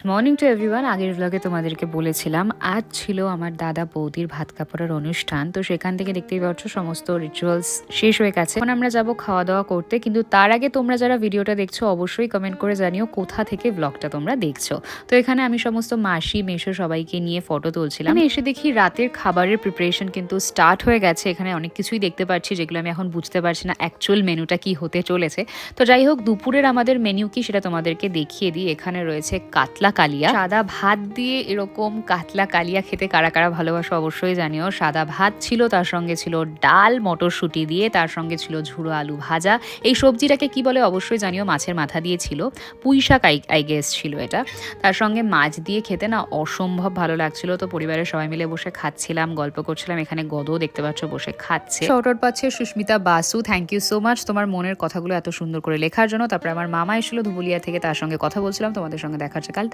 Morning to everyone. আগের ব্লগে তোমাদেরকে বলেছিলাম আজ ছিল আমার দাদা বৌদির ভাত কাপড়ের অনুষ্ঠান। তো সেখান থেকে দেখতেই পাচ্ছ সমস্ত রিচুয়ালস শেষ হয়ে গেছে। এখন আমরা যাব খাওয়া দাওয়া করতে, কিন্তু তার আগে তোমরা যারা ভিডিওটা দেখছো অবশ্যই কমেন্ট করে জানিও কোথা থেকে ব্লগটা তোমরা দেখছো। তো এখানে আমি সমস্ত মাসি মেশো সবাইকে নিয়ে ফটো তুলছিলাম। আমি এসে দেখি রাতের খাবারের প্রিপারেশন কিন্তু স্টার্ট হয়ে গেছে। এখানে অনেক কিছুই দেখতে পাচ্ছি যেগুলো আমি এখন বুঝতে পারছি না অ্যাকচুয়াল মেনুটা কি হতে চলেছে। তো যাই হোক, দুপুরের আমাদের মেনু কি সেটা তোমাদেরকে দেখিয়ে দিই। এখানে রয়েছে কাতলা কালিয়া, সাদা ভাত দিয়ে এরকম কাতলা কালিয়া খেতে কারা কারা ভালোবাসো অবশ্যই জানিও। সাদা ভাত ছিল, তার সঙ্গে ছিল ডাল মটরশুঁটি দিয়ে, তার সঙ্গে ছিল ঝুড়ো আলু ভাজা। এই সবজিটাকে কি বলে অবশ্যই জানিও। মাছের মাথা দিয়ে ছিল, পুঁই শাক আই গেস ছিল এটা। তার সঙ্গে মাছ দিয়ে খেতে না অসম্ভব ভালো লাগছিল। তো পরিবারের সবাই মিলে বসে খাচ্ছিলাম, গল্প করছিলাম। এখানে গদও দেখতে পাচ্ছ বসে খাচ্ছে। শর্ট পাচ্ছে Susmita Basu, thank you so much তোমার মনের কথাগুলো এত সুন্দর করে লেখার জন্য। তারপরে আমার মামা এসেছিল ধুবুলিয়া থেকে, তার সঙ্গে কথা বলছিলাম। তোমাদের সঙ্গে দেখার কাল।